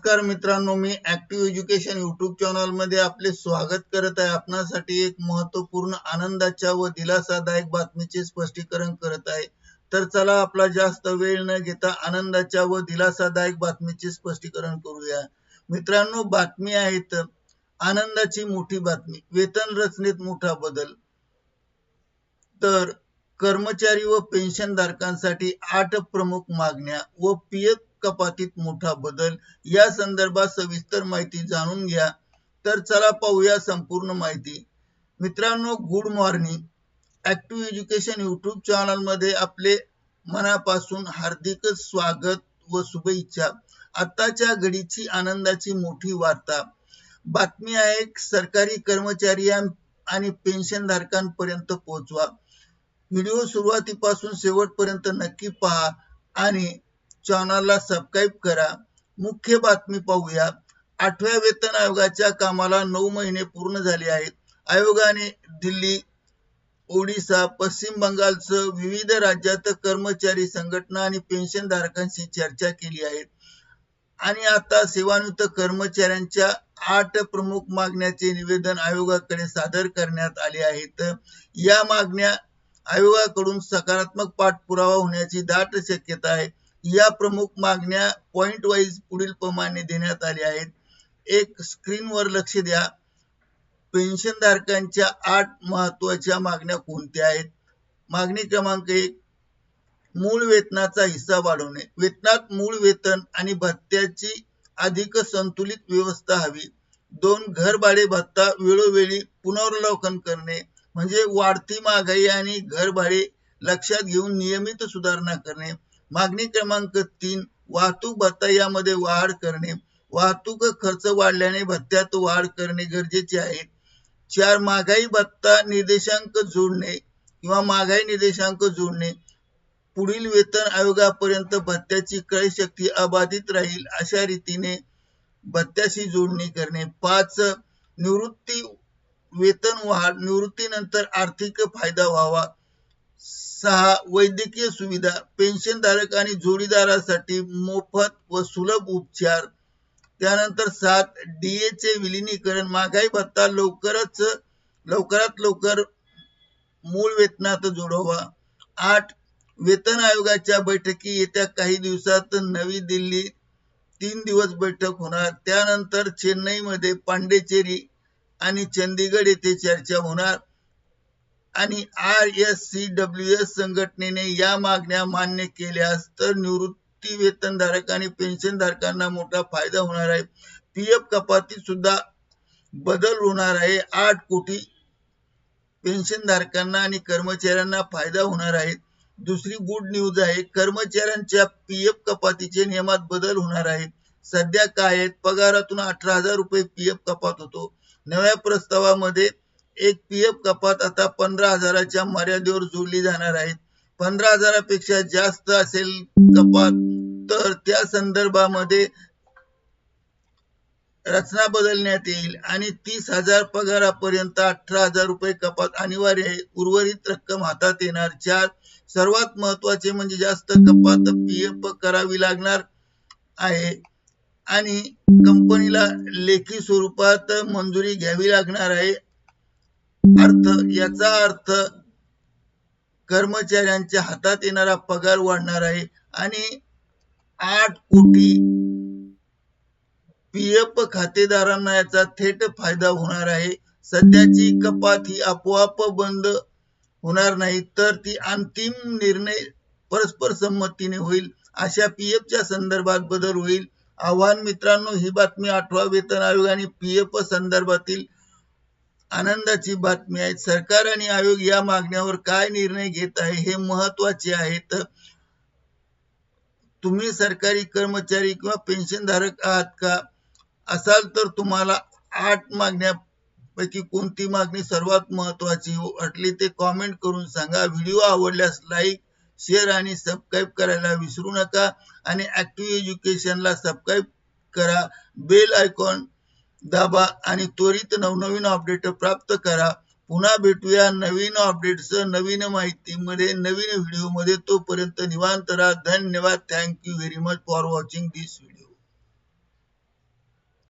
नमस्कार मित्रांनो, मी active education YouTube channel मध्ये आपले स्वागत करत आहे। आपणासाठी एक महत्त्वपूर्ण आनंदाच्या व दिलासादायक बातमीचे स्पष्टीकरण करत आहे। तर चला आपला जास्त वेळ न घेता आनंदाच्या व दिलासादायक बातमीचे स्पष्टीकरण करूया। मित्रांनो, बातमी आहे तर आनंदाची मोठी बातमी, वेतन रचनेत मोठा बदल। तर कर्मचारी व पेन्शनधारकांसाठी 8 प्रमुख मागण्या व पीएफ कपातीत मोठा बदल, या संदर्भात सविस्तर माहिती जाणून घ्या। तर चला पाहूया संपूर्ण माहिती। मित्रांनो, good morning. Active education YouTube channel मध्ये आपले मनापासून हार्दिक स्वागत व शुभेच्छा। आताच्या घडीची आनंदाची मोठी वार्ता बातमी आहे, सरकारी कर्मचारी आणि पेन्शनधारकांपर्यंत पोहोचवा। व्हिडिओ सुरुवातीपासून शेवटपर्यंत नक्की पहा आणि चॅनलला सबस्क्राइब करा। मुख्य बातमी पाहूया। 8व्या वेतन आयोगाच्या कामाला 9 महिने पूर्ण झाले आहेत। आयोगाने दिल्ली, ओडिशा, पश्चिम बंगालसह विविध राज्यात कर्मचारी संघटना आणि पेन्शनधारकांशी चर्चा केली आहे आणि आता सेवानिवृत्त कर्मचाऱ्यांच्या 8 प्रमुख मागण्याचे निवेदन आयोगाकडे सादर करण्यात आले आहेत। या मागण्या आयोगाकडून सकारात्मक पाठपुरावा होण्याची दाट शक्यता आहे। या प्रमुख मागण्या पॉइंट वाईज पुढील प्रमाणे देण्यात आल्या आहेत। एक, स्क्रीनवर लक्ष द्या। पेन्शनधारकांच्या 8 महत्त्वाच्या मागण्या कोणत्या आहेत? मागणी क्रमांक 1, मूळ वेतनाचा हिस्सा वाढवणे। वेतनात मूळ वेतन आणि भत्त्याची अधिक संतुलित व्यवस्था हवी। 2, घरभाडे भत्ता वेळोवेळी पुनरावलोकन करणे, म्हणजे वाढती महागाई आणि घरभाडे लक्षात घेऊन नियमित सुधारणा करणे। मागणी क्रमांक 3, वाहतूक भत्ता यामध्ये वाढ करणे। वाहतूक खर्च वाढल्याने भत्त्यात वाढ करणे गरजेचे आहे। 4, महागाई भत्ता निर्देशांक जोडणे किंवा महागाई निर्देशांक जोडणे। पुढील वेतन आयोगापर्यंत भत्त्याची क्रयशक्ती अबाधित राहील अशा रीतीने भत्त्याशी जोडणी करणे। 5, निवृत्ती वेतन वाढ, निवृत्तीनंतर आर्थिक फायदा व्हावा। 6, वैद्यकीय सुविधा, पेन्शनधारक आणि जोडीदारासाठी मोफत व सुलभ उपचार। त्यानंतर 7, डीए चे विलीनीकरण, महागाई भत्ता लवकरात लवकर मूळ वेतनात जोडावा। 8, वेतन आयोगाच्या बैठकी येत्या काही दिवसात नवी दिल्ली 3 दिवस बैठक होणार। त्यानंतर चेन्नईमध्ये पांडेचेरी आणि चंदीगड येथे चर्चा होणार आणि RSCWS संघटनेने या मागण्या मान्य केल्यास तर निवृत्ती वेतनधारक आणि पेन्शनधारकांना मोठा फायदा होणार आहे। पीएफ कपातीत सुद्धा बदल होणार आहे। 8 कोटी पेन्शनधारकांना आणि कर्मचाऱ्यांना फायदा होणार आहे। दुसरी गुड न्यूज आहे, कर्मचाऱ्यांच्या पीएफ कपातीचे नियमात बदल होणार आहे। सध्या काय आहेत, पगारातून 18,000 रुपये पीएफ कपात होतो। नव्या प्रस्तावामध्ये एक पीएफ कपात आता 15,000च्या मर्यादेवर जोडली जाणार आहे। 15,000 पेक्षा जास्त असेल कपात तर त्या संदर्भामध्ये रचना बदलण्यात येईल आणि 30,000 पगारापर्यंत 18,000 रुपये कपात अनिवार्य आहे। उर्वरित रक्कम हातात येणार। 4, सर्वात महत्त्वाचे म्हणजे जास्त कपात पीएफ करावी लागणार आहे आणि कंपनीला लेखी स्वरूपात मंजुरी घ्यावी लागणार आहे। याचा अर्थ कर्मचाऱ्यांच्या हातात येणारा पगार वाढणार आहे आणि 8 कोटी पीएफ खातेदारांना याचा थेट फायदा होणार आहे। सध्याची कपात ही आपोआप बंद होणार नाही, तर ती अंतिम निर्णय परस्पर संमतीने होईल। अशा पीएफच्या संदर्भात बदल होईल। आव्हान मित्रांनो, ही बातमी 8व्या वेतन आयोग आणि पीएफ संदर्भातील आनंदाची बातमी आहे। सरकार आणि आयोग या मागण्यावर काय निर्णय घेत आहे हे महत्त्वाचे आहे। तुम्ही सरकारी कर्मचारी किंवा पेन्शनधारक आहात का? असाल तर तुम्हाला 8 मागण्यापैकी कोणती मागणी सर्वात महत्त्वाची वाटली ते कमेंट करून सांगा। व्हिडिओ आवडल्यास लाईक, शेअर आणि सबस्क्राइब करायला विसरू नका आणि ऍक्टिव्ह एज्युकेशनला सबस्क्राइब करा, बेल आयकॉन दाबा आणि त्वरित नवनवीन अपडेट प्राप्त करा। पुन्हा भेटूया नवीन अपडेट्स, नवीन माहितीमध्ये, नवीन व्हिडिओमध्ये। तोपर्यंत निवांत राहा। धन्यवाद। Thank you very much for watching this video.